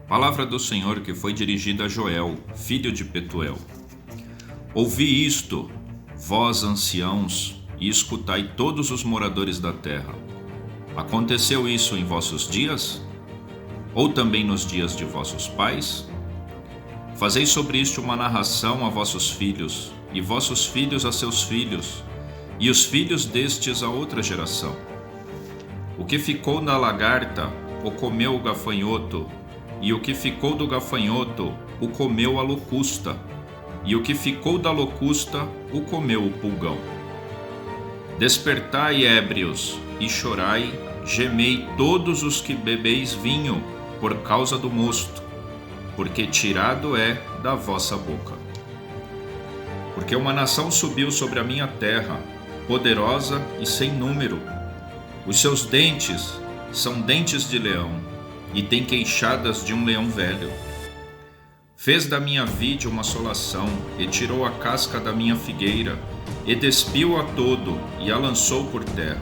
Palavra do Senhor que foi dirigida a Joel, filho de Petuel. Ouvi isto, vós anciãos, e escutai todos os moradores da terra. Aconteceu isso em vossos dias? Ou também nos dias de vossos pais? Fazei sobre isto uma narração a vossos filhos, e vossos filhos a seus filhos, e os filhos destes a outra geração. O que ficou da lagarta, o comeu o gafanhoto, e o que ficou do gafanhoto, o comeu a locusta, e o que ficou da locusta, o comeu o pulgão. Despertai, ébrios, e chorai, gemei todos os que bebeis vinho, por causa do mosto, porque tirado é da vossa boca. Porque uma nação subiu sobre a minha terra, poderosa e sem número. Os seus dentes são dentes de leão, e tem queixadas de um leão velho. Fez da minha vide uma assolação, e tirou a casca da minha figueira, e despiu-a todo, e a lançou por terra.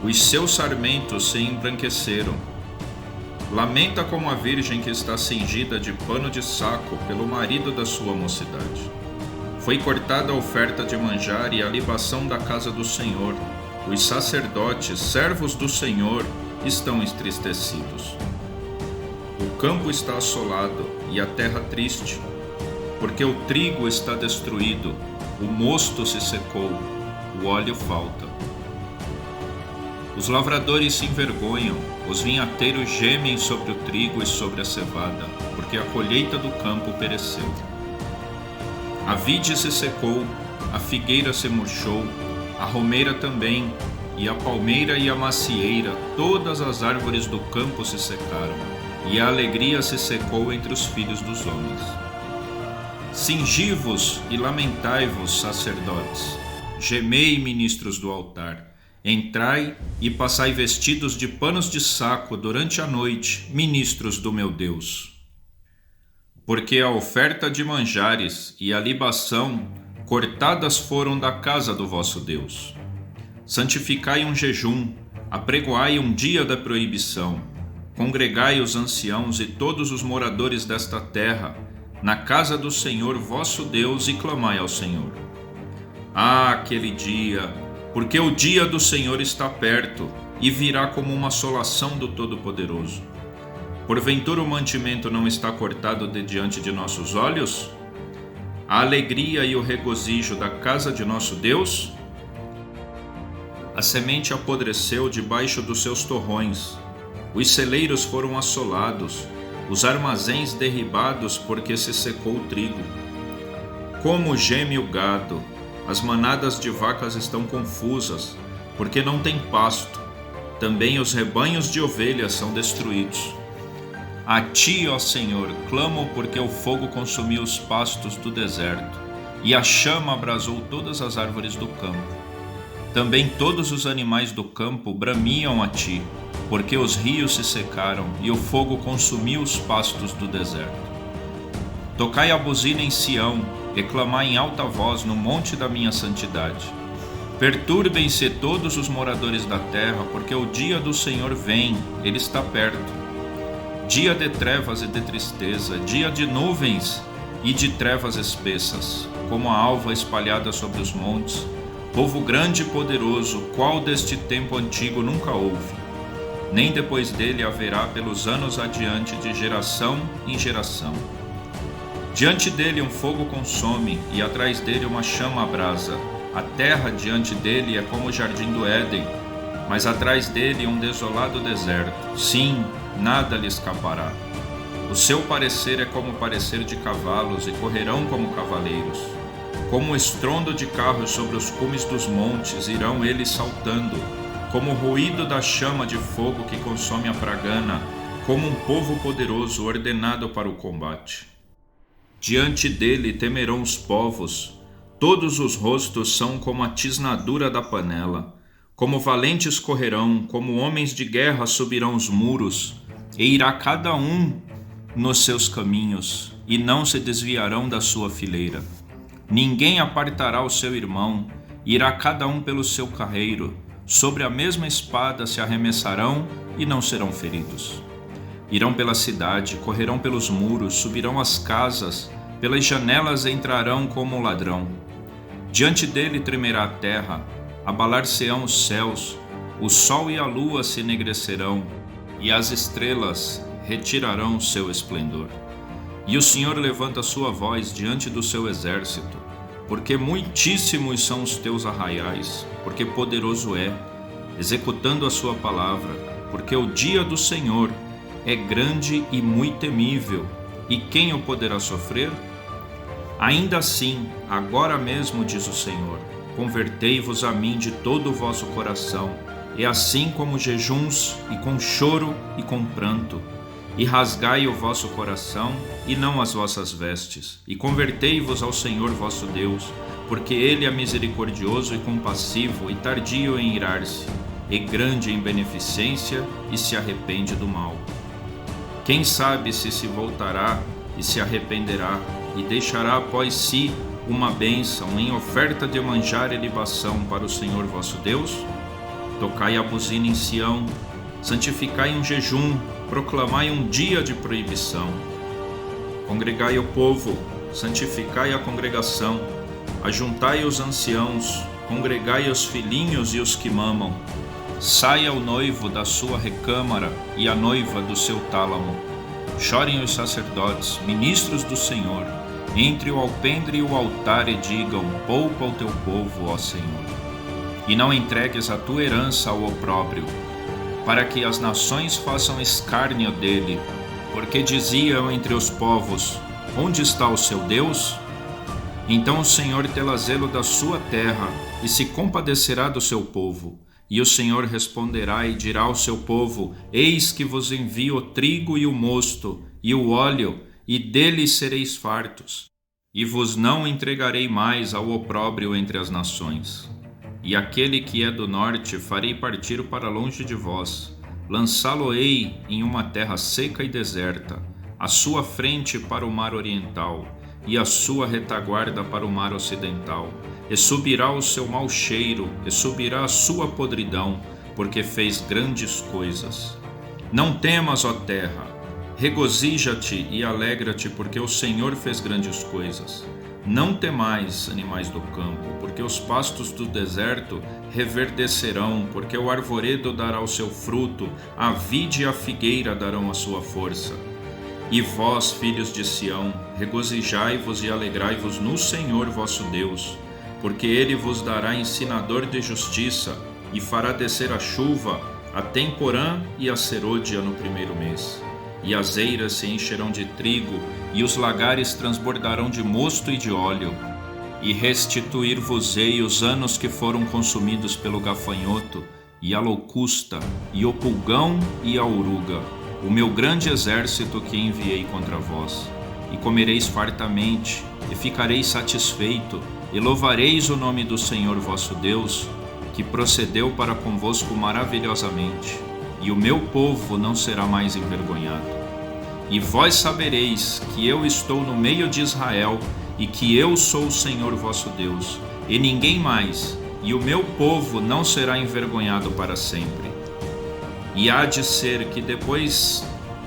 Os seus sarmentos se embranqueceram. Lamenta como a virgem que está cingida de pano de saco pelo marido da sua mocidade. Foi cortada a oferta de manjar e a libação da casa do Senhor. Os sacerdotes, servos do Senhor, estão entristecidos. O campo está assolado e a terra triste, porque o trigo está destruído, o mosto se secou, o óleo falta. Os lavradores se envergonham, os vinhateiros gemem sobre o trigo e sobre a cevada, porque a colheita do campo pereceu. A vide se secou, a figueira se murchou, a romeira também, e a palmeira e a macieira, todas as árvores do campo se secaram, e a alegria se secou entre os filhos dos homens. Cingi-vos e lamentai-vos, sacerdotes, gemei, ministros do altar. Entrai e passai vestidos de panos de saco durante a noite, ministros do meu Deus. Porque a oferta de manjares e a libação cortadas foram da casa do vosso Deus. Santificai um jejum, apregoai um dia da proibição, congregai os anciãos e todos os moradores desta terra, na casa do Senhor vosso Deus, e clamai ao Senhor. Ah, aquele dia, porque o dia do Senhor está perto, e virá como uma assolação do Todo-Poderoso. Porventura o mantimento não está cortado de diante de nossos olhos? A alegria e o regozijo da casa de nosso Deus? A semente apodreceu debaixo dos seus torrões, os celeiros foram assolados, os armazéns derribados porque se secou o trigo. Como geme o gado, as manadas de vacas estão confusas, porque não tem pasto, também os rebanhos de ovelhas são destruídos. A ti, ó Senhor, clamo porque o fogo consumiu os pastos do deserto, e a chama abrasou todas as árvores do campo. Também todos os animais do campo bramiam a ti, porque os rios se secaram e o fogo consumiu os pastos do deserto. Tocai a buzina em Sião, reclamai em alta voz no monte da minha santidade. Perturbem-se todos os moradores da terra, porque o dia do Senhor vem, ele está perto. Dia de trevas e de tristeza, dia de nuvens e de trevas espessas, como a alva espalhada sobre os montes, povo grande e poderoso, qual deste tempo antigo nunca houve, nem depois dele haverá pelos anos adiante, de geração em geração. Diante dele um fogo consome, e atrás dele uma chama abrasa. A terra diante dele é como o jardim do Éden, mas atrás dele um desolado deserto. Sim, nada lhe escapará. O seu parecer é como o parecer de cavalos, e correrão como cavaleiros. Como o estrondo de carros sobre os cumes dos montes, irão eles saltando, como o ruído da chama de fogo que consome a pragana, como um povo poderoso ordenado para o combate. Diante dele temerão os povos, todos os rostos são como a tisnadura da panela, como valentes correrão, como homens de guerra subirão os muros, e irá cada um nos seus caminhos, e não se desviarão da sua fileira. Ninguém apartará o seu irmão, irá cada um pelo seu carreiro, sobre a mesma espada se arremessarão e não serão feridos. Irão pela cidade, correrão pelos muros, subirão às casas, pelas janelas entrarão como um ladrão. Diante dele tremerá a terra, abalar-se-ão os céus, o sol e a lua se enegrecerão, e as estrelas retirarão o seu esplendor. E o Senhor levanta a sua voz diante do seu exército, porque muitíssimos são os teus arraiais, porque poderoso é, executando a sua palavra, porque o dia do Senhor é grande e muito temível, e quem o poderá sofrer? Ainda assim, agora mesmo, diz o Senhor, convertei-vos a mim de todo o vosso coração, e assim como jejuns, e com choro e com pranto, e rasgai o vosso coração, e não as vossas vestes, e convertei-vos ao Senhor vosso Deus, porque Ele é misericordioso e compassivo, e tardio em irar-se, e grande em beneficência, e se arrepende do mal. Quem sabe se voltará e se arrependerá, e deixará após si uma bênção em oferta de manjar e libação para o Senhor vosso Deus? Tocai a buzina em Sião, santificai um jejum, proclamai um dia de proibição. Congregai o povo, santificai a congregação, ajuntai os anciãos, congregai os filhinhos e os que mamam. Saia o noivo da sua recâmara e a noiva do seu tálamo. Chorem os sacerdotes, ministros do Senhor, entre o alpendre e o altar, e digam: poupa o teu povo, ó Senhor. E não entregues a tua herança ao opróbrio, para que as nações façam escárnio dele, porque diziam entre os povos: onde está o seu Deus? Então o Senhor terá zelo da sua terra, e se compadecerá do seu povo. E o Senhor responderá e dirá ao seu povo: eis que vos envio o trigo e o mosto, e o óleo, e deles sereis fartos. E vos não entregarei mais ao opróbrio entre as nações. E aquele que é do norte farei partir para longe de vós, lançá-lo-ei em uma terra seca e deserta, a sua frente para o mar oriental, e a sua retaguarda para o mar ocidental. E subirá o seu mau cheiro, e subirá a sua podridão, porque fez grandes coisas. Não temas, ó terra, regozija-te e alegra-te, porque o Senhor fez grandes coisas. Não temais, animais do campo, porque os pastos do deserto reverdecerão, porque o arvoredo dará o seu fruto, a vide e a figueira darão a sua força. E vós, filhos de Sião, regozijai-vos e alegrai-vos no Senhor vosso Deus, porque Ele vos dará ensinador de justiça, e fará descer a chuva, a temporã e a serôdia no primeiro mês. E as eiras se encherão de trigo, e os lagares transbordarão de mosto e de óleo. E restituir-vos-ei os anos que foram consumidos pelo gafanhoto, e a locusta, e o pulgão e a oruga, o meu grande exército que enviei contra vós. E comereis fartamente, e ficareis satisfeito, e louvareis o nome do Senhor vosso Deus, que procedeu para convosco maravilhosamente, e o meu povo não será mais envergonhado. E vós sabereis que eu estou no meio de Israel, e que eu sou o Senhor vosso Deus, e ninguém mais, e o meu povo não será envergonhado para sempre. E há de ser que depois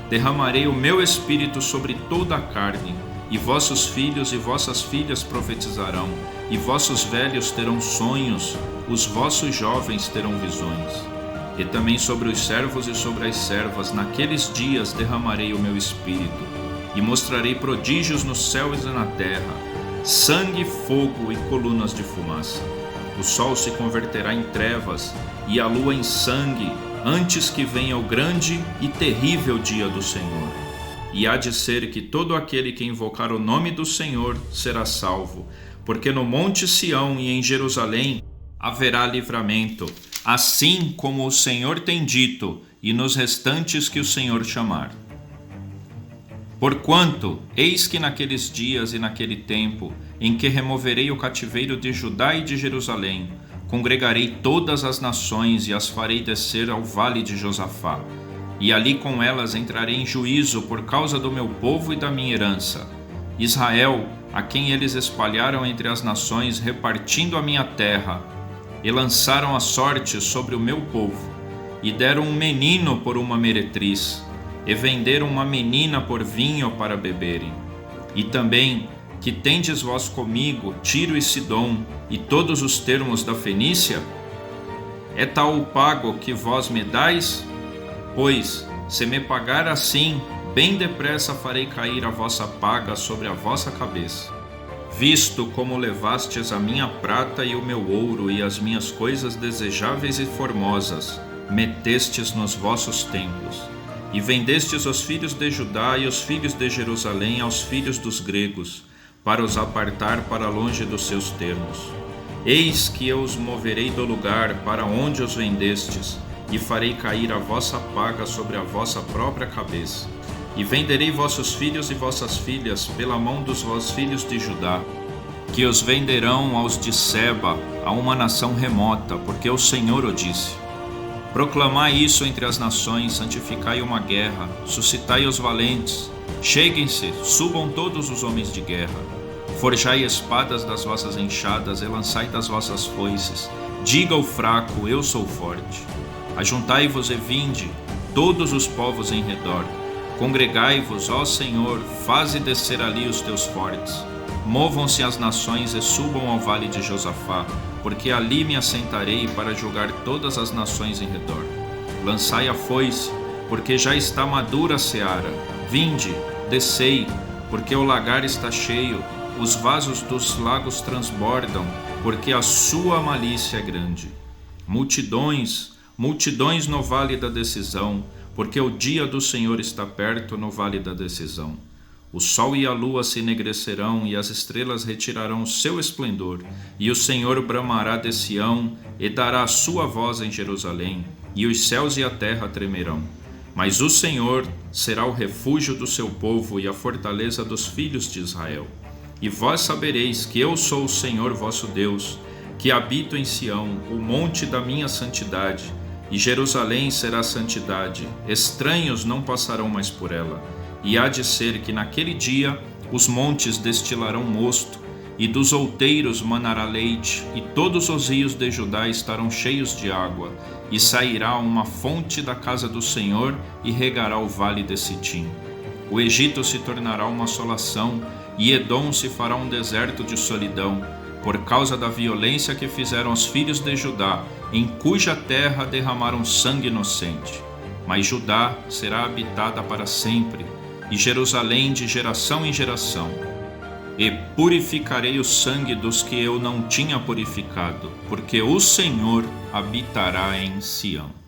derramarei o meu espírito sobre toda a carne, e vossos filhos e vossas filhas profetizarão, e vossos velhos terão sonhos, os vossos jovens terão visões. E também sobre os servos e sobre as servas, naqueles dias derramarei o meu espírito, e mostrarei prodígios nos céus e na terra, sangue, fogo e colunas de fumaça. O sol se converterá em trevas, e a lua em sangue, antes que venha o grande e terrível dia do Senhor. E há de ser que todo aquele que invocar o nome do Senhor será salvo, porque no monte Sião e em Jerusalém haverá livramento, assim como o Senhor tem dito, e nos restantes que o Senhor chamar. Porquanto, eis que naqueles dias e naquele tempo, em que removerei o cativeiro de Judá e de Jerusalém, congregarei todas as nações e as farei descer ao vale de Josafá, e ali com elas entrarei em juízo por causa do meu povo e da minha herança, Israel, a quem eles espalharam entre as nações, repartindo a minha terra, e lançaram a sorte sobre o meu povo, e deram um menino por uma meretriz, e venderam uma menina por vinho para beberem. E também que tendes vós comigo Tiro e Sidom e todos os termos da Fenícia? É tal o pago que vós me dais? Pois, se me pagar assim, bem depressa farei cair a vossa paga sobre a vossa cabeça. Visto como levastes a minha prata e o meu ouro e as minhas coisas desejáveis e formosas, metestes nos vossos templos, e vendestes os filhos de Judá e os filhos de Jerusalém aos filhos dos gregos, para os apartar para longe dos seus termos. Eis que eu os moverei do lugar para onde os vendestes, e farei cair a vossa paga sobre a vossa própria cabeça. E venderei vossos filhos e vossas filhas pela mão dos vossos filhos de Judá, que os venderão aos de Seba, a uma nação remota, porque o Senhor o disse. Proclamai isso entre as nações, santificai uma guerra, suscitai os valentes, cheguem-se, subam todos os homens de guerra. Forjai espadas das vossas enxadas e lançai das vossas foices. Diga o fraco, eu sou forte. Ajuntai-vos e vinde, todos os povos em redor. Congregai-vos, ó Senhor, faze descer ali os teus fortes. Movam-se as nações e subam ao vale de Josafá, porque ali me assentarei para julgar todas as nações em redor. Lançai a foice, porque já está madura a seara. Vinde, descei, porque o lagar está cheio, os vasos dos lagos transbordam, porque a sua malícia é grande. Multidões, multidões no vale da decisão, porque o dia do Senhor está perto no vale da decisão. O sol e a lua se enegrecerão e as estrelas retirarão o seu esplendor, e o Senhor bramará de Sião e dará a sua voz em Jerusalém, e os céus e a terra tremerão. Mas o Senhor será o refúgio do seu povo e a fortaleza dos filhos de Israel. E vós sabereis que eu sou o Senhor vosso Deus, que habito em Sião, o monte da minha santidade, e Jerusalém será santidade, estranhos não passarão mais por ela. E há de ser que naquele dia os montes destilarão mosto, e dos outeiros manará leite, e todos os rios de Judá estarão cheios de água, e sairá uma fonte da casa do Senhor e regará o vale de Sitim. O Egito se tornará uma assolação, e Edom se fará um deserto de solidão, por causa da violência que fizeram os filhos de Judá, em cuja terra derramaram sangue inocente. Mas Judá será habitada para sempre, e Jerusalém de geração em geração. E purificarei o sangue dos que eu não tinha purificado, porque o Senhor habitará em Sião.